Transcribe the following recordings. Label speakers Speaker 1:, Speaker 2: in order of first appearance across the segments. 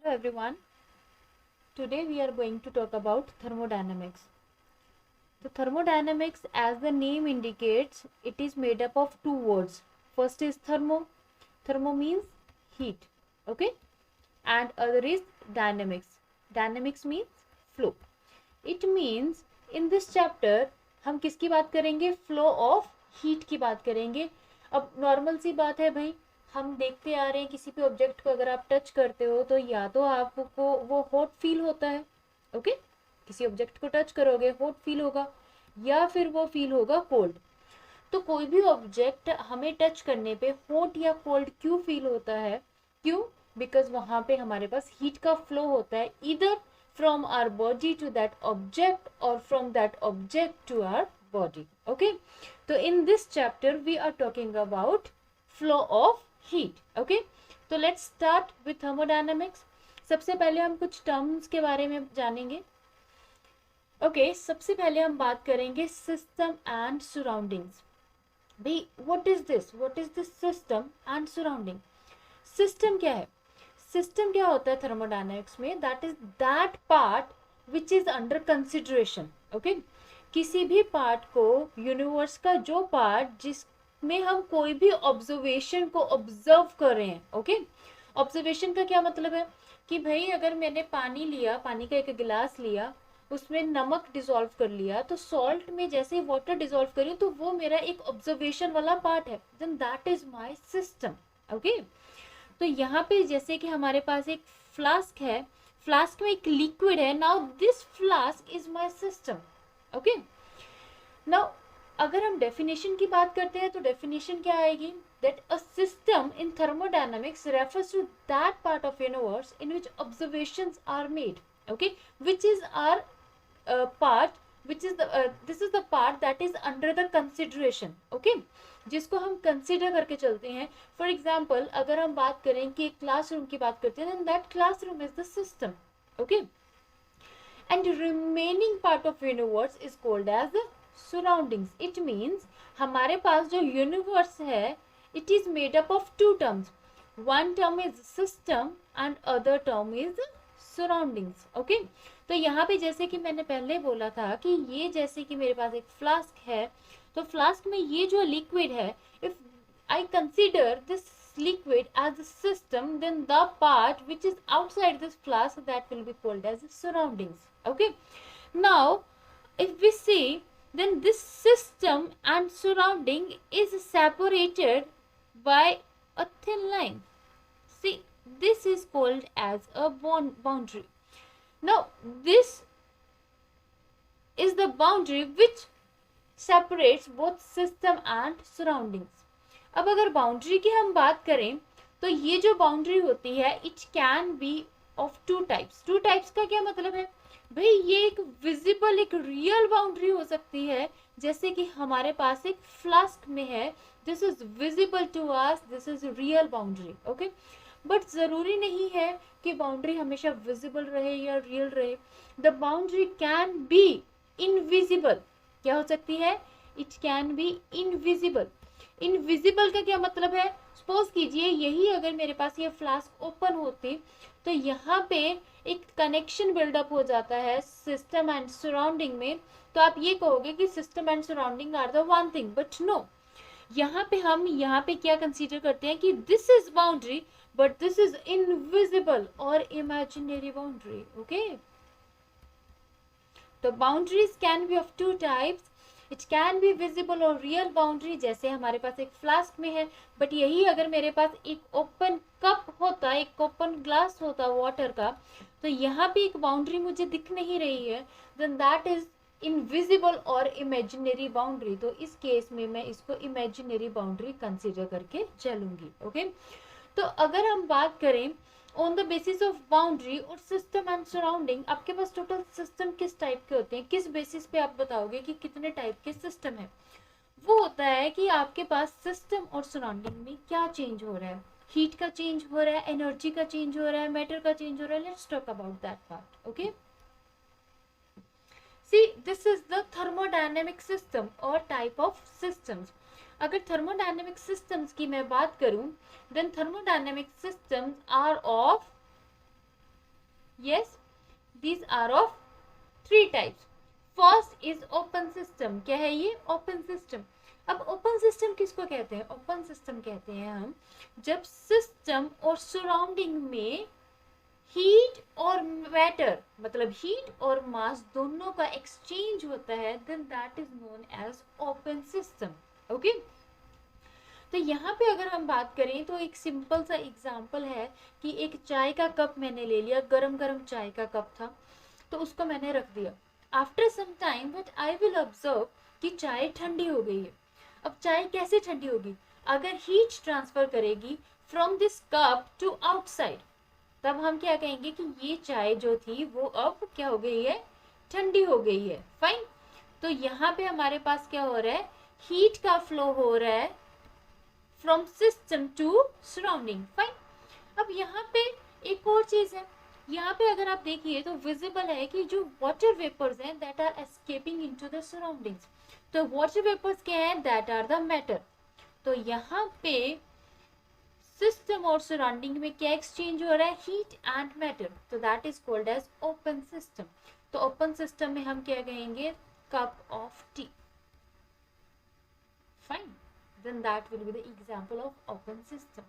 Speaker 1: everyone. Today we are going to talk about thermodynamics. The thermodynamics, as the name indicates, it is made up of two words. First is thermo. Thermo means heat, okay? And other is dynamics. Dynamics means flow. It means in this chapter हम किसकी बात करेंगे? Flow of heat की बात करेंगे. अब normal सी बात है भाई, हम देखते आ रहे हैं किसी भी ऑब्जेक्ट को अगर आप टच करते हो तो या तो आपको वो हॉट फील होता है, ओके? किसी ऑब्जेक्ट को टच करोगे हॉट फील होगा या फिर वो फील होगा कोल्ड. तो कोई भी ऑब्जेक्ट हमें टच करने पे हॉट या कोल्ड क्यों फील होता है? क्यों? बिकॉज वहां पे हमारे पास हीट का फ्लो होता है, इधर from our body to that object or from that object to our body. Okay, so in this chapter we are talking about flow of heat. Okay, so let's start with thermodynamics. सबसे पहले हम कुछ terms के बारे में जानेंगे. Okay, सबसे पहले हम बात करेंगे सिस्टम एंड सराउंडिंग्स. भाई what is this system and surrounding? System क्या है? सिस्टम क्या होता है थर्मोडायनेमिक्स में? That is that part which is under consideration. Okay, किसी भी पार्ट को, यूनिवर्स का जो पार्ट जिसमें हम कोई भी ऑब्जर्वेशन को ऑब्जर्व कर रहे हैं. ओके, ऑब्जर्वेशन का क्या मतलब है कि भाई अगर मैंने पानी लिया, पानी का एक गिलास लिया, उसमें नमक डिसॉल्व कर लिया, तो सॉल्ट में जैसे ही वाटर डिसॉल्व करी तो वो मेरा एक ऑब्जर्वेशन वाला पार्ट है. Then that is my system. Okay, तो यहाँ पे जैसे कि हमारे पास एक फ्लास्क है, फ्लास्क में एक लिक्विड है. Now this flask is my system. Okay, now अगर हम डेफिनेशन की बात करते हैं तो डेफिनेशन क्या आएगी? That a system in thermodynamics refers to that part of universe in which observations are made. Okay, which is our part, which is the this is the part that is under the consideration. okay, जिसको हम consider करके चलते हैं. For example अगर हम बात करें कि क्लासरूम की बात करते हैं, that classroom is the system. Okay, and remaining part of universe is called as the surroundings. It means हमारे पास जो यूनिवर्स है, it is made up of two terms. One term is system and other term is surroundings. Okay, तो यहाँ पे जैसे कि मैंने पहले बोला था कि ये जैसे कि मेरे पास एक फ्लास्क है, तो फ्लास्क में ये जो लिक्विड है, if I consider this liquid as a system, then the part which is outside this flask, that will be called as surroundings. Okay, now if we see, then this system and surrounding is separated by a thin line. See, this is called as a boundary. Now this is the boundary which separates both system and surroundings. अब अगर boundary की हम बात करें तो ये जो boundary होती है, it can be of two types. Two types का क्या मतलब है भाई? ये एक विजिबल, एक रियल बाउंड्री हो सकती है, जैसे कि हमारे पास एक फ्लास्क में है, this is visible to us, this is real boundary. Okay, but जरूरी नहीं है कि बाउंड्री हमेशा विजिबल रहे या रियल रहे. The boundary can be invisible. क्या हो सकती है? It can be invisible. Invisible का क्या मतलब है? सपोज कीजिए यही अगर मेरे पास ये फ्लास्क ओपन होती तो यहाँ पे एक कनेक्शन बिल्डअप हो जाता है सिस्टम एंड सराउंडिंग में, तो आप ये कहोगे कि system and surrounding are the one thing. But no, यहाँ पे हम यहाँ पे क्या कंसीडर करते हैं कि this is boundary but this is invisible और इमेजिनरी बाउंड्री. ओके, तो boundaries can be of two types. It can be visible और रियल बाउंड्री, जैसे हमारे पास एक फ्लास्क में है, बट यही अगर मेरे पास एक ओपन कप होता, एक ओपन ग्लास होता वाटर का, तो यहाँ पे एक बाउंड्री मुझे दिख नहीं रही है, देन दैट इज इनविजिबल और इमेजिनरी बाउंड्री. तो इस केस में मैं इसको इमेजिनरी बाउंड्री कंसिडर करके चलूंगी. ओके, तो अगर हम बात करें on the basis of boundary और सिस्टम एंड सराउंडिंग, आपके पास टोटल सिस्टम किस टाइप के होते हैं? किस बेसिस पे आप बताओगे कि कितने टाइप के सिस्टम है? वो होता है कि आपके पास सिस्टम और सराउंडिंग में क्या चेंज हो रहा है. हीट का चेंज हो रहा है, एनर्जी का चेंज हो रहा है, मैटर का चेंज हो रहा है. Let's talk about that part. Okay, see this is the thermodynamic system और टाइप ऑफ सिस्टम्स. अगर थर्मोडायनेमिक सिस्टम्स की मैं बात करूं, then thermodynamic systems are of Yes, these are of three types. First is open system. क्या है ये? Open system. अब ओपन सिस्टम किसको कहते हैं? ओपन सिस्टम कहते हैं हम जब सिस्टम और सराउंडिंग में हीट और मैटर, मतलब हीट और मास दोनों का एक्सचेंज होता है, then that is known as open system. Okay, तो यहाँ पे अगर हम बात करें तो एक सिंपल सा एग्जांपल है कि एक चाय का कप मैंने ले लिया, गरम गरम चाय का कप था, तो उसको मैंने रख दिया. After some time but I will observe कि चाय ठंडी हो गई है. अब चाय कैसे ठंडी होगी? अगर हीट ट्रांसफर करेगी from this cup to outside, तब हम क्या कहेंगे कि ये चाय जो थी वो अब क्या हो गई है? ठंडी हो गई है. फाइन. तो यहाँ पे हमारे पास क्या हो रहा है? हीट का फ्लो हो रहा है from system to surrounding. Fine. अब यहाँ पे एक और चीज है. यहाँ पे अगर आप देखिए तो विजिबल है कि जो वाटर वेपर्स हैं that are escaping into the surroundings. तो वाटर वेपर्स क्या है? That are the matter. तो यहाँ पे सिस्टम और सराउंडिंग में क्या एक्सचेंज हो रहा है? Heat and matter. तो that is called as open system. तो ओपन सिस्टम में हम क्या कहेंगे? Cup of tea. Fine. Then that will be the example of open system.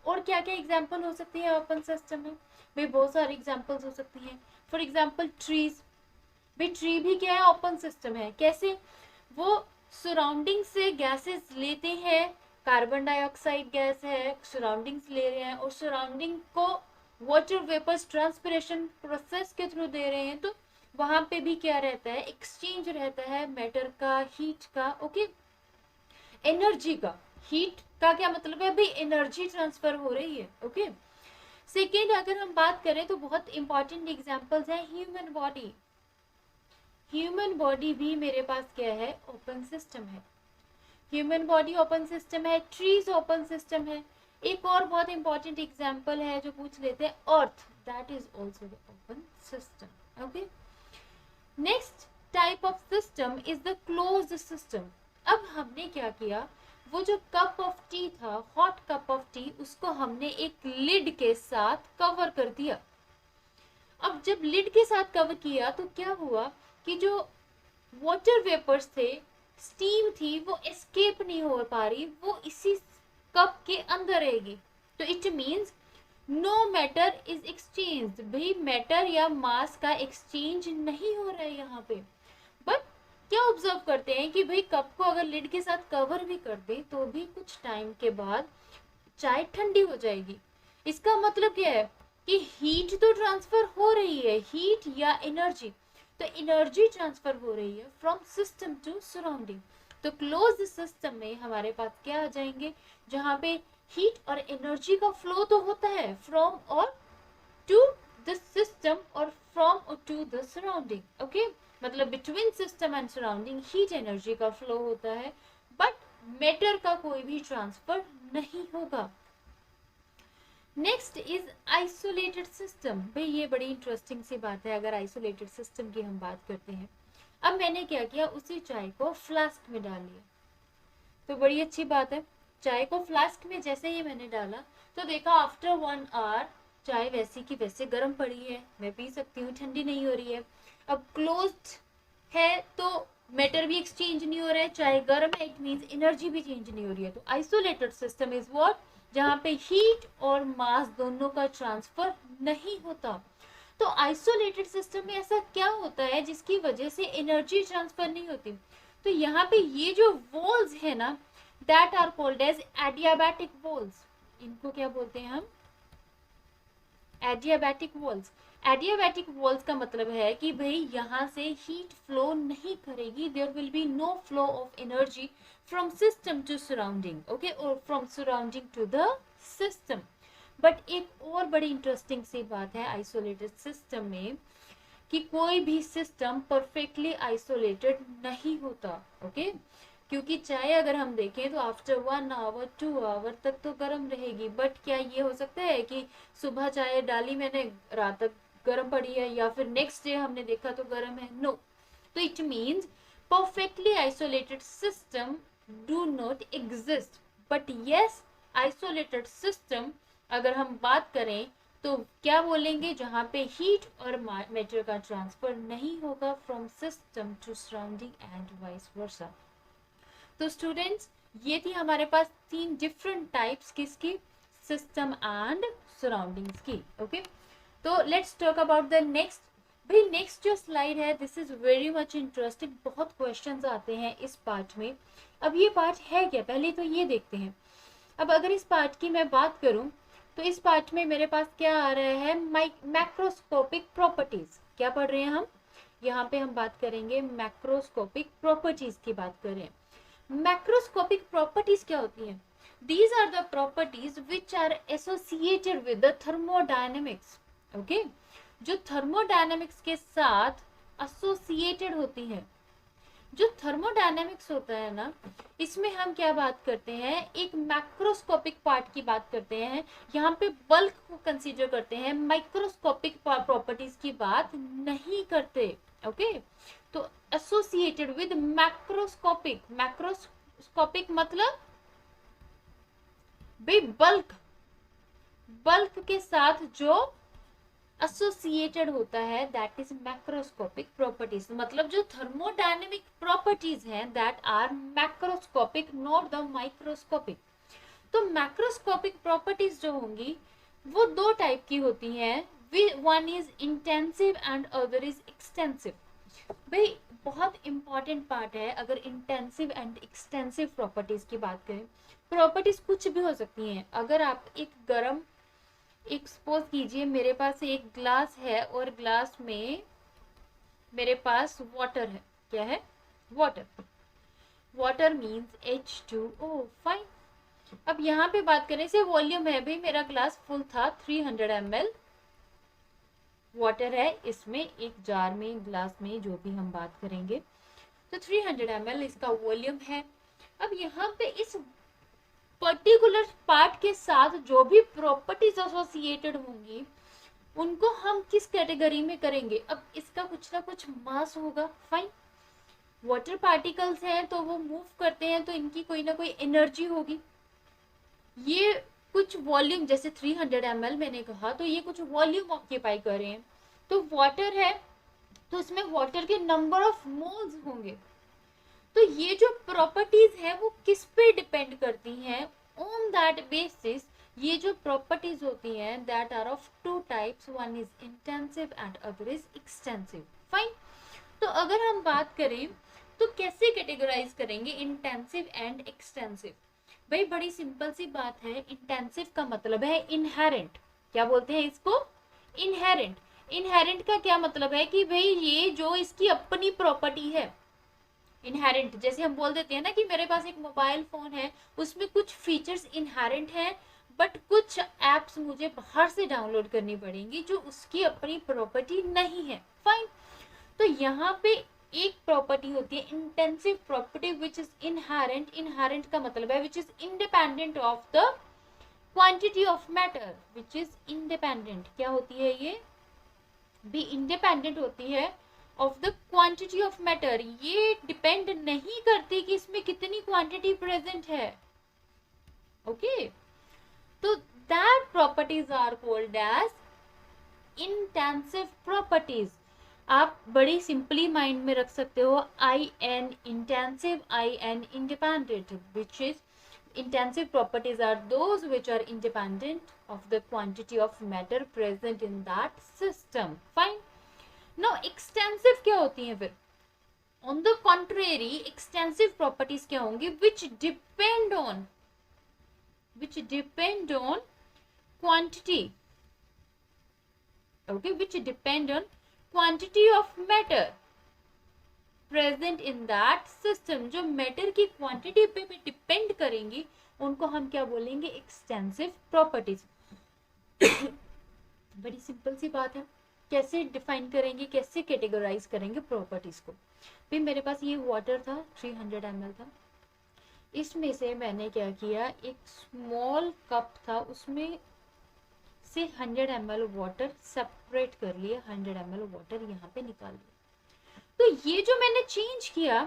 Speaker 1: और क्या क्या एग्जाम्पल हो सकती है ओपन सिस्टम में? भाई बहुत सारी एग्जाम्पल्स हो सकती हैं. For example trees. भाई ट्री भी क्या है? ओपन सिस्टम है. कैसे? वो सराउंडिंग से गैसेस लेते हैं, कार्बन डाइऑक्साइड गैस है, सराउंडिंग से ले रहे हैं और सराउंडिंग को वाटर वेपर्स ट्रांसपिरेशन प्रोसेस के थ्रू दे रहे हैं. तो वहां पे भी क्या रहता है? एक्सचेंज रहता है मैटर का, हीट का, ओके, एनर्जी का. हीट का क्या मतलब है? भाई एनर्जी ट्रांसफर हो रही है. ओके. सेकेंड अगर हम बात करें तो बहुत इंपॉर्टेंट एग्जांपल्स हैं ह्यूमन बॉडी. ह्यूमन बॉडी भी मेरे पास क्या है? ओपन सिस्टम है. ह्यूमन बॉडी ओपन सिस्टम है. ट्रीज ओपन सिस्टम है. एक और बहुत इंपॉर्टेंट एग्जांपल है जो पूछ लेते हैं, earth, that is also the open system. Okay. Next type of system is the closed system. अब हमने क्या किया? वो जो कप ऑफ टी था, हॉट कप ऑफ टी, उसको हमने एक लिड के साथ कवर कर दिया. अब जब लिड के साथ कवर किया तो क्या हुआ कि जो वाटर वेपर्स थे, स्टीम थी, वो एस्केप नहीं हो पा रही, वो इसी कप के अंदर रहेगी. तो it means no matter is exchange. भाई मैटर या मास का एक्सचेंज नहीं हो रहा है यहाँ पे. बट क्या ऑब्जर्व करते हैं कि भाई कप को अगर लिड के साथ कवर भी कर दे तो भी कुछ टाइम के बाद चाय ठंडी हो जाएगी. इसका मतलब क्या है कि हीट तो ट्रांसफर हो रही है, हीट या एनर्जी. तो एनर्जी ट्रांसफर हो रही है फ्रॉम सिस्टम टू सराउंडिंग. तो क्लोज सिस्टम में हमारे पास क्या आ जाएंगे? जहाँ पे हीट और एनर्जी का फ्लो तो होता है फ्रॉम और टू द सिस्टम और फ्रॉम और टू द सराउंडिंग. ओके, मतलब between system and surrounding heat energy का फ्लो होता है, बट मैटर का कोई भी ट्रांसफर नहीं होगा. Next is isolated system. भाई ये बड़ी इंटरेस्टिंग सी बात है अगर आइसोलेटेड सिस्टम की हम बात करते हैं. अब मैंने क्या किया? उसी चाय को फ्लास्क में डाल लिया. तो बड़ी अच्छी बात है. चाय को फ्लास्क में जैसे ही मैंने डाला तो देखा आफ्टर 1 आवर चाय वैसी की वैसे गर्म पड़ी है, मैं पी सकती हूँ, ठंडी नहीं हो रही है. अब क्लोज्ड है तो मैटर भी एक्सचेंज नहीं हो रहा है, चाहे गर्म है, इट मींस एनर्जी भी चेंज नहीं हो रही है. तो आइसोलेटेड सिस्टम इज व्हाट? जहाँ पे हीट और मास दोनों का ट्रांसफर नहीं होता. तो आइसोलेटेड सिस्टम में ऐसा क्या होता है जिसकी वजह से एनर्जी ट्रांसफर नहीं होती? तो यहाँ पे ये जो वॉल्स है ना, that are called as adiabatic walls. इनको क्या बोलते हैं हम? Adiabatic walls. एडियाबैटिक वॉल्स का मतलब है कि भाई यहाँ से हीट फ्लो नहीं करेगी, there will be no flow of energy from system to surrounding, okay, और from surrounding to the system. But एक और बड़ी इंटरेस्टिंग सी बात है आइसोलेटेड सिस्टम में कि कोई भी सिस्टम परफेक्टली आइसोलेटेड नहीं होता. ओके, क्योंकि चाय अगर हम देखें तो आफ्टर 1 आवर 2 आवर तक तो गर्म रहेगी. बट क्या ये हो सकता है कि सुबह चाय डाली मैंने, रात तक गर्म पड़ी है, या फिर नेक्स्ट डे हमने देखा तो गर्म है? नो. तो it means perfectly isolated system do not exist. But yes, isolated system अगर हम बात करें तो क्या बोलेंगे, जहां पे हीट और मैटर का ट्रांसफर नहीं होगा from system to surrounding and vice versa. तो स्टूडेंट्स, ये थी हमारे पास 3 डिफरेंट टाइप्स किसकी, सिस्टम एंड सराउंडिंग्स की। ओके, तो let's talk about the next. भाई नेक्स्ट जो स्लाइड है, this is very much interesting, बहुत क्वेश्चंस आते हैं इस पार्ट में। अब ये पार्ट है क्या, पहले तो ये देखते हैं। अब अगर इस पार्ट की मैं बात करूं, तो इस पार्ट में मेरे पास क्या आ रहा है, मैक्रोस्कोपिक प्रॉपर्टीज। क्या पढ़ रहे हैं हम, यहाँ पे हम बात करेंगे मैक्रोस्कोपिक प्रॉपर्टीज की बात करें। मैक्रोस्कोपिक प्रॉपर्टीज क्या होती हैं, these are the properties which are associated with the thermodynamics। Okay, जो थर्मोडायनेमिक्स के साथ एसोसिएटेड होती हैं। जो थर्मोडायनेमिक्स होता है ना, इसमें हम क्या बात करते हैं, एक मैक्रोस्कोपिक पार्ट की बात करते हैं, यहाँ पे बल्क को कंसीडर करते हैं, माइक्रोस्कोपिक प्रॉपर्टीज की बात नहीं करते। ओके, तो एसोसिएटेड विद मैक्रोस्कोपिक, मैक्रोस्कोपिक मतलब भाई बल्क के साथ जो एसोसिएटेड होता है, दैट इज मैक्रोस्कोपिक प्रॉपर्टीज। मतलब जो थर्मोडायनेमिक प्रॉपर्टीज हैं, that are macroscopic, not the microscopic. तो मैक्रोस्कोपिक प्रॉपर्टीज जो होंगी वो 2 टाइप की होती हैं, one is intensive and other is extensive. भाई बहुत इंपॉर्टेंट पार्ट है, अगर इंटेंसिव एंड एक्सटेंसिव प्रॉपर्टीज की बात करें। प्रॉपर्टीज कुछ भी हो सकती हैं। अगर आप एक सपोज कीजिए मेरे पास एक ग्लास है और ग्लास में मेरे पास वाटर है। क्या है, वाटर मीन्स H2O, फाइन। अब यहाँ पे बात करें से वॉल्यूम है, भाई मेरा ग्लास फुल था, 300 ml वाटर है इसमें, एक जार में, ग्लास में, जो भी हम बात करेंगे, तो 300 ml इसका वॉल्यूम है। अब यहाँ पे इस पर्टिकुलर पार्ट के साथ जो भी प्रॉपर्टीज एसोसिएटेड होंगी, उनको हम किस कैटेगरी में करेंगे। अब इसका कुछ ना कुछ मास होगा, फाइन। वाटर पार्टिकल्स हैं तो वो मूव करते हैं, तो इनकी कोई ना कोई एनर्जी होगी। ये कुछ वॉल्यूम, जैसे 300 ml मैंने कहा, तो ये कुछ वॉल्यूम ऑक्यूपाई कर रहे हैं। तो वाटर है तो इसमें वाटर के नंबर ऑफ मोल्स होंगे। तो ये जो प्रॉपर्टीज है वो किस पे डिपेंड करती हैं, ऑन दैट बेसिस ये जो प्रॉपर्टीज होती हैं, that are of 2 types, one is intensive and other is extensive, fine. तो अगर हम बात करें तो कैसे कैटेगराइज करेंगे इंटेंसिव एंड एक्सटेंसिव। भाई बड़ी सिंपल सी बात है, इंटेंसिव का मतलब है इनहेरेंट। क्या बोलते हैं इसको, इनहेरेंट। इनहेरेंट का क्या मतलब है कि भाई ये जो इसकी अपनी प्रॉपर्टी है, इनहेरेंट, जैसे हम बोल देते हैं ना कि मेरे पास एक मोबाइल फोन है, उसमें कुछ फीचर्स इनहेरेंट हैं, बट कुछ एप्स मुझे बाहर से डाउनलोड करनी पड़ेंगी जो उसकी अपनी प्रॉपर्टी नहीं है, फाइन। तो यहाँ पे एक प्रॉपर्टी होती है intensive property which is inherent. Inherent का मतलब है which is independent of the quantity of matter, which is independent. क्या होती है ये भी, इंडिपेंडेंट होती है of the quantity of matter. ये डिपेंड नहीं करती कि इसमें कितनी क्वांटिटी प्रेजेंट है। ओके, तो that properties are called as intensive properties. आप बड़ी सिंपली माइंड में रख सकते हो, I N intensive, I N independent, which is intensive properties are those which are independent of the quantity of matter present in that system, fine। now extensive क्या होती हैं फिर, on the contrary extensive properties क्या होंगी, which depend on quantity, okay, which depend on quantity of matter present in that system. जो matter की quantity पे भी डिपेंड करेंगी, उनको हम क्या बोलेंगे, एक्सटेंसिव प्रॉपर्टीज। बड़ी सिंपल सी बात है, कैसे डिफाइन करेंगे, कैसे कैटेगराइज करेंगे प्रॉपर्टीज को। फिर मेरे पास ये वाटर था, 300 ml था, इसमें से मैंने क्या किया, एक स्मॉल कप था, उसमें से 100 ml वाटर सेपरेट कर लिया, 100 ml वाटर यहाँ पे निकाल लिया। तो ये जो मैंने चेंज किया,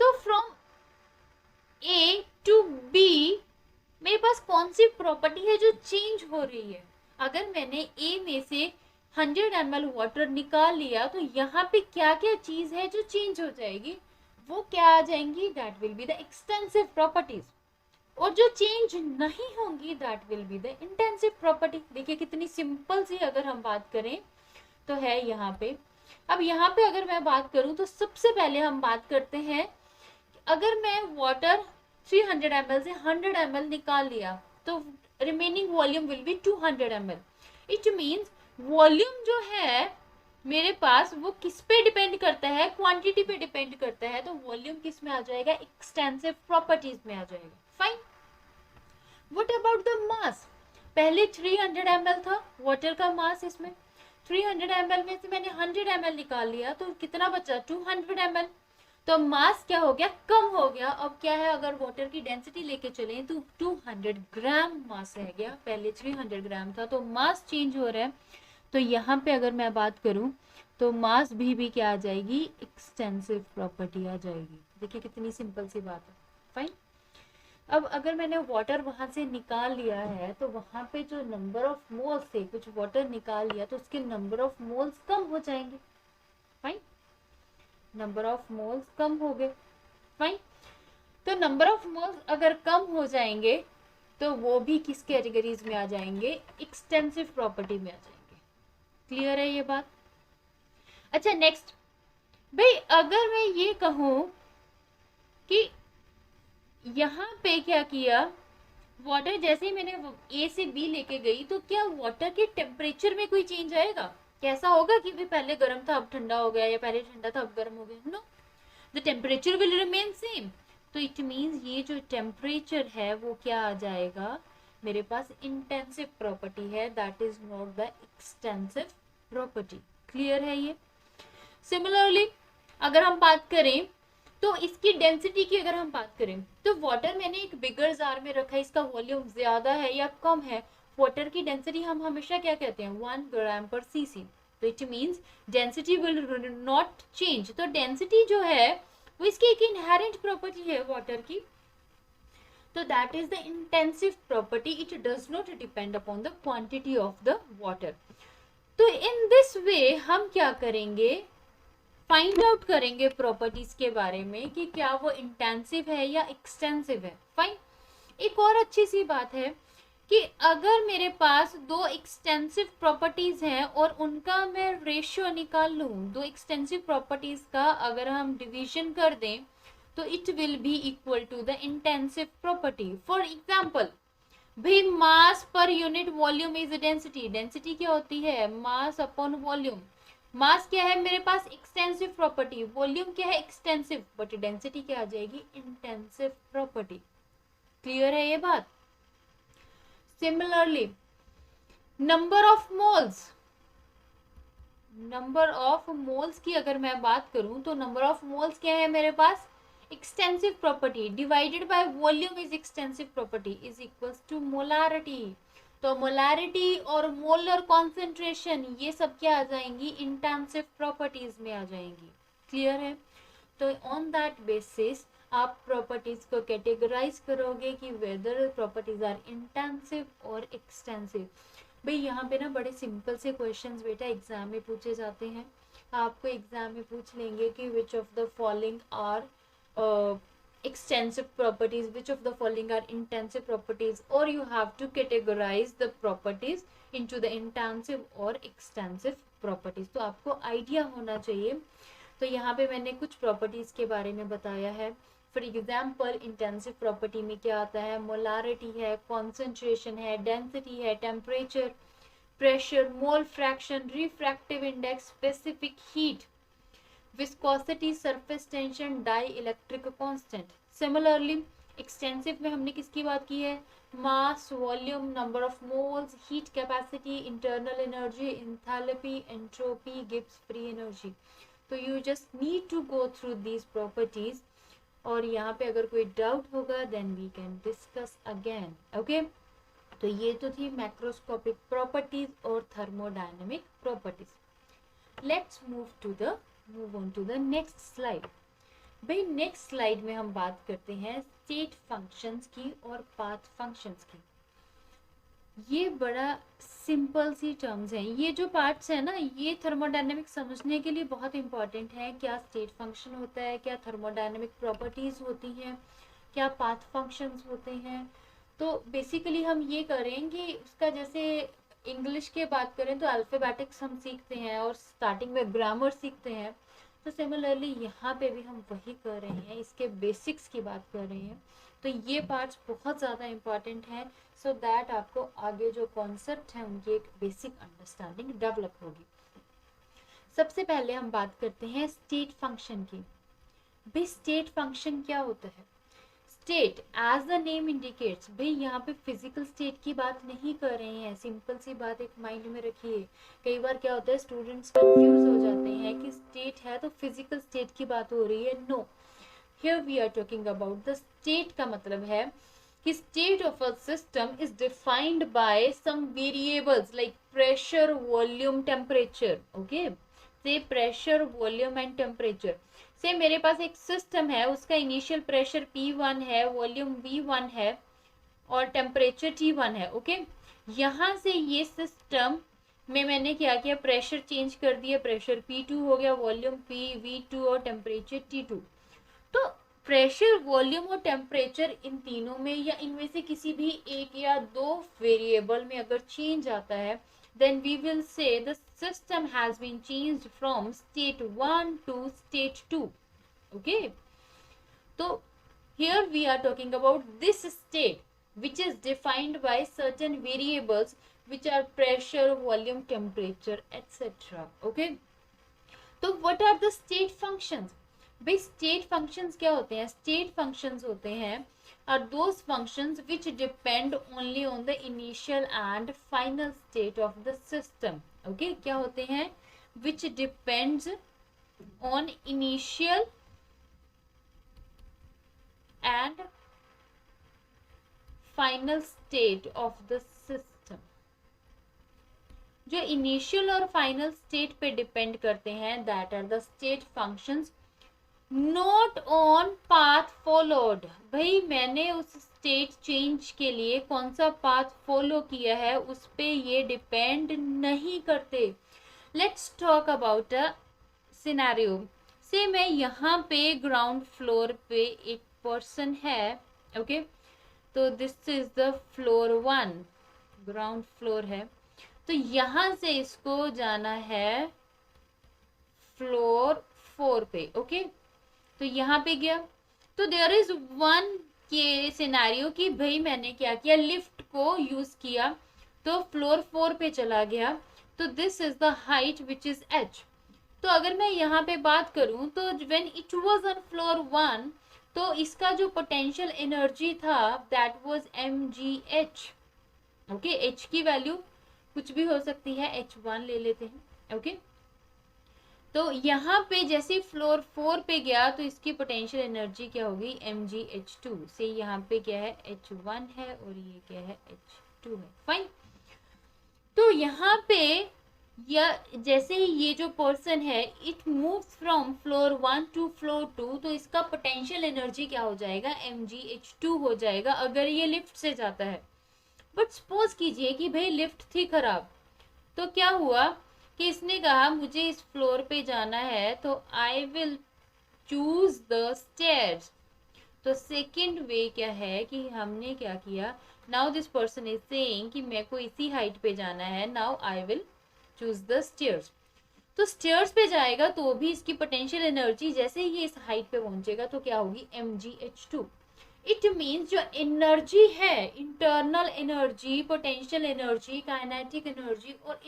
Speaker 1: तो फ्रॉम ए टू बी मेरे पास कौन सी प्रॉपर्टी है जो चेंज हो रही है। अगर मैंने ए में से 100 ml वाटर निकाल लिया तो यहाँ पे क्या क्या चीज है जो चेंज हो जाएगी, वो क्या आ जाएंगी, that will be the extensive properties. और जो चेंज नहीं होंगी that will be the intensive property. देखिए कितनी सिंपल सी अगर हम बात करें तो है यहाँ पे। अब यहाँ पे अगर मैं बात करूं तो सबसे पहले हम बात करते हैं, अगर मैं वाटर 300 ml से 100 ml निकाल लिया तो remaining volume will be 200 ml। It means volume जो है मेरे पास वो किस पे डिपेंड करता है, क्वांटिटी पे डिपेंड करता है। तो वॉल्यूम किस में आ जाएगा, एक्सटेंसिव प्रॉपर्टीज में आ जाएगा। Fine. What about the mass, पहले 300 ml था वाटर का मास, इसमें 300 ml में से मैंने 100 ml निकाल लिया तो कितना बचा, 200 ml। तो मास क्या हो गया, कम हो गया। अब क्या है, अगर वाटर की डेंसिटी लेके चले तो 200 ग्राम मास रह गया, पहले 300 ग्राम था, तो मास चेंज हो रहा है। तो यहाँ पे अगर मैं बात करूं तो मास भी क्या आ जाएगी, एक्सटेंसिव प्रॉपर्टी आ जाएगी। देखिए कितनी सिंपल सी बात है। फाइन। अब अगर मैंने वाटर वहां से निकाल लिया है तो वहां पे जो नंबर ऑफ मोल्स थे, कुछ वाटर निकाल लिया तो उसके नंबर ऑफ मोल्स कम हो जाएंगे। फाइन, नंबर ऑफ मोल्स कम हो गए। फाइन। तो नंबर ऑफ मोल्स अगर कम हो जाएंगे तो वो भी किस कैटेगरीज में आ जाएंगे, एक्सटेंसिव प्रॉपर्टी में आ जाएंगे। क्लियर है ये बात। अच्छा नेक्स्ट भाई, अगर मैं ये कहूं कि यहाँ पे क्या किया, वाटर जैसे ही मैंने ए से बी लेके गई तो क्या वाटर के टेम्परेचर में कोई चेंज आएगा, कैसा होगा कि भी पहले गर्म था अब ठंडा हो गया या पहले ठंडा था अब गर्म हो गया, no, the temperature will remain same. तो इट मीन्स ये जो टेम्परेचर है वो क्या आ जाएगा, मेरे पास इंटेंसिव प्रॉपर्टी है, that is not the extensive property. Clear है ये। सिमिलरली अगर हम बात करें तो इसकी डेंसिटी की अगर हम बात करें तो वाटर मैंने एक बिगर जार में रखा है, इसका वॉल्यूम ज्यादा है या कम है, वाटर की डेंसिटी हम हमेशा क्या कहते हैं, 1 ग्राम पर सीसी। तो it means density will not change. तो डेंसिटी जो है वो इसकी एक इनहेरेंट प्रॉपर्टी है वाटर की, तो that is the intensive property, it does not depend upon the quantity of the water. तो इन दिस वे हम क्या करेंगे, फाइंड आउट करेंगे प्रॉपर्टीज के बारे में कि क्या वो इंटेंसिव है या एक्सटेंसिव है। फाइन। एक और अच्छी सी बात है कि अगर मेरे पास दो एक्सटेंसिव प्रॉपर्टीज हैं और उनका मैं रेशियो निकाल लूं, दो एक्सटेंसिव प्रॉपर्टीज का अगर हम डिवीजन कर दें तो it will be equal to the intensive property. For example भाई, मास पर unit volume is density. Density क्या होती है, मास अपॉन वॉल्यूम। मास क्या है मेरे पास, एक्सटेंसिव प्रॉपर्टी, वॉल्यूम क्या है, एक्सटेंसिव, बट डेंसिटी क्या आ जाएगी, इंटेंसिव प्रॉपर्टी। क्लियर है ये बात। Similarly number of moles, number of moles की अगर मैं बात करूं तो नंबर ऑफ मोल्स क्या है मेरे पास, extensive property divided by volume is extensive property is equals to molarity. तो मोलारिटी और मोलर कॉन्सेंट्रेशन ये सब क्या आ जाएंगी, इंटेंसिव प्रॉपर्टीज में आ जाएंगी। क्लियर है। तो ऑन दैट बेसिस आप प्रॉपर्टीज को कैटेगराइज करोगे कि वेदर प्रॉपर्टीज आर इंटेंसिव और एक्सटेंसिव। भाई यहाँ पे ना बड़े सिंपल से क्वेश्चंस बेटा एग्जाम में पूछे जाते हैं। आपको एग्जाम में पूछ लेंगे कि which of the following are extensive properties, which of the following are intensive properties, or you have to categorize the properties into the intensive or extensive properties। तो आपको आइडिया होना चाहिए। तो यहाँ पे मैंने कुछ प्रॉपर्टीज के बारे में बताया है। फॉर एग्जाम्पल इंटेंसिव प्रॉपर्टी में क्या आता है, मोलारिटी है, कॉन्सेंट्रेशन है, डेंसिटी है, temperature, pressure, mole fraction, refractive index, specific heat, viscosity, surface tension, dielectric constant. Similarly extensive में हमने किसकी बात की है, mass, volume, number of moles, heat capacity, internal energy, enthalpy, entropy, Gibbs free energy. तो you just need to go through these properties, और यहाँ पे अगर कोई डाउट होगा then we can discuss again. Okay, तो ये तो थी मैक्रोस्कोपिक प्रॉपर्टीज और thermodynamic properties. Let's move on to the next slide. भाई नेक्स्ट स्लाइड में हम बात करते हैं स्टेट फंक्शंस की और पाथ फंक्शंस की। ये बड़ा सिंपल सी टर्म्स हैं। ये जो पार्ट्स हैं ना, ये थर्मोडायनेमिक्स समझने के लिए बहुत इंपॉर्टेंट है। क्या स्टेट फंक्शन होता है, क्या थर्मोडायनेमिक प्रॉपर्टीज होती हैं, क्या पाथ फंक्शंस होते हैं। तो बेसिकली हम ये करेंगे उसका, जैसे इंग्लिश के बात करें तो अल्फाबेटिक्स हम सीखते हैं और स्टार्टिंग में ग्रामर सीखते हैं, तो सिमिलरली यहाँ पे भी हम वही कर रहे हैं, इसके बेसिक्स की बात कर रहे हैं। तो ये पार्ट्स बहुत ज़्यादा इम्पॉर्टेंट है, सो दैट आपको आगे जो कॉन्सेप्ट है उनकी एक बेसिक अंडरस्टैंडिंग डेवलप होगी। सबसे पहले हम बात करते हैं स्टेट फंक्शन की। भाई स्टेट फंक्शन क्या होता है? State as the name indicates, भाई यहाँ पे फिजिकल स्टेट की बात नहीं कर रहे हैं, सिंपल सी बात एक माइंड में रखिए। कई बार क्या होता है, स्टूडेंट्स कंफ्यूज हो जाते हैं कि स्टेट है तो फिजिकल स्टेट की बात हो रही है। No, here we are talking about the state का मतलब है कि state of a system is defined by some variables like pressure, volume, temperature. Okay, say pressure, volume and temperature. से मेरे पास एक सिस्टम है, उसका इनिशियल प्रेशर P1 है, वॉल्यूम V1 है और टेम्परेचर T1 है। ओके, यहाँ से ये सिस्टम में मैंने क्या किया, प्रेशर चेंज कर दिया, प्रेशर P2 हो गया, वॉल्यूम V2 और टेम्परेचर T2। तो प्रेशर, वॉल्यूम और टेम्परेचर इन तीनों में या इनमें से किसी भी एक या दो वेरिएबल में अगर चेंज आता है, then we will say the system has been changed from state 1 to state 2. Okay, so here we are talking about this state which is defined by certain variables which are pressure, volume, temperature, etc. Okay, तो what are the state functions? भाई state functions क्या होते हैं? State functions होते हैं are those functions which depend only on the initial and final state of the system. Okay, क्या होते हैं? Which depends on initial and final state of the system. जो इनिशियल और फाइनल स्टेट पे depend करते हैं, that are the state functions. Not on path followed, भाई मैंने उस स्टेट चेंज के लिए कौन सा पाथ फॉलो किया है उस पे ये डिपेंड नहीं करते। Let's talk about a scenario. से मैं यहाँ पे ग्राउंड फ्लोर पे एक पर्सन है। ओके, तो this is the floor 1, ground floor है। तो यहाँ से इसको जाना है फ्लोर 4 पे। ओके, तो यहाँ पे गया, तो देयर इज वन के सिनेरियो कि भाई मैंने क्या किया, लिफ्ट को यूज किया तो फ्लोर 4 पे चला गया। तो this is the height which is h। तो अगर मैं यहाँ पे बात करूं तो when it was on floor 1, तो इसका जो पोटेंशियल एनर्जी था that was mgh। Okay, h की वैल्यू कुछ भी हो सकती है, h1 ले लेते हैं। ओके, तो यहाँ पे जैसे फ्लोर 4 पे गया तो इसकी पोटेंशियल एनर्जी क्या होगी, mgh2 से यहाँ पे क्या है, h1 है और ये क्या है, h2 है। फाइन, तो यहाँ पे या जैसे ही ये जो पर्सन है it moves from floor 1 to floor 2, तो इसका पोटेंशियल एनर्जी क्या हो जाएगा, mgh2 हो जाएगा अगर ये लिफ्ट से जाता है। बट सपोज कीजिए कि भाई लिफ्ट थी खराब, तो क्या हुआ कि इसने कहा मुझे इस फ्लोर पे जाना है, तो I will choose the stairs. तो सेकंड वे क्या है कि हमने क्या किया, now this person is saying कि मेरे को इसी हाइट पे जाना है, now I will choose the stairs. तो स्टेयर्स पे जाएगा तो भी इसकी पोटेंशियल एनर्जी जैसे ही इस हाइट पे पहुंचेगा तो क्या होगी, mgh2। इट मीन्स जो एनर्जी है, internal energy, potential energy, kinetic energy और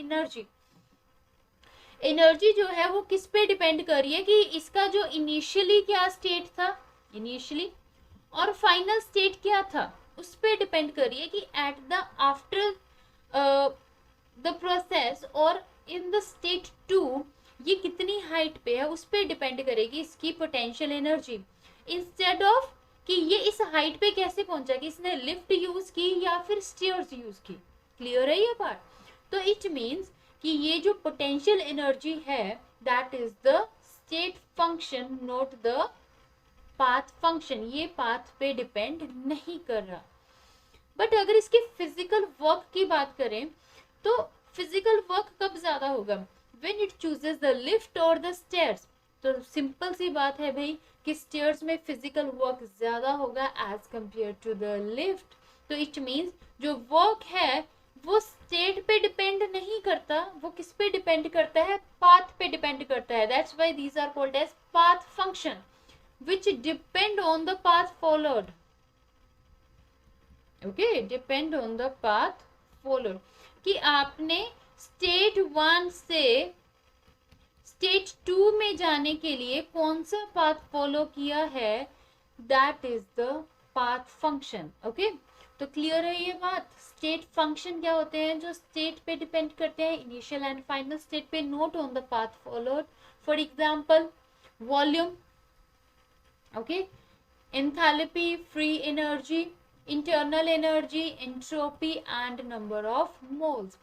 Speaker 1: एनर्जी जो है वो किस पे डिपेंड कर रही है कि इसका जो इनिशियली क्या स्टेट था, इनिशियली, और फाइनल स्टेट क्या था उस पे डिपेंड कर रही है कि at the after the process और इन द स्टेट 2 ये कितनी हाइट पे है उस पे डिपेंड करेगी इसकी पोटेंशियल एनर्जी। इंस्टेड ऑफ कि ये इस हाइट पे कैसे पहुंचा, कि इसने लिफ्ट यूज की या फिर स्टेयर्स यूज की। क्लियर है ये पार्ट? तो इट मीन्स कि ये जो पोटेंशियल एनर्जी है that is the state function, not the path function. ये पाथ पे डिपेंड नहीं कर रहा। बट अगर इसके फिजिकल वर्क की बात करें तो फिजिकल वर्क कब ज्यादा होगा, when it chooses the lift और द स्टेयर्स। तो सिंपल सी बात है भाई कि स्टेयर्स में फिजिकल वर्क ज्यादा होगा as compare to the lift. तो इट मीन्स जो वर्क है वो स्टेट पे डिपेंड नहीं करता, वो किस पे डिपेंड करता है, पाथ पे डिपेंड करता है। That's why these are called as path function which depend on the path followed. Okay, depend on the path followed, कि आपने स्टेट 1 से स्टेट 2 में जाने के लिए कौन सा पाथ फॉलो किया है, that is the path function. Okay, तो क्लियर है ये बात। स्टेट फंक्शन क्या होते हैं, जो स्टेट पे डिपेंड करते हैं, इनिशियल एंड फाइनल स्टेट पे, note on the path followed. For example volume, okay, enthalpy, free energy, internal energy, entropy and number of moles।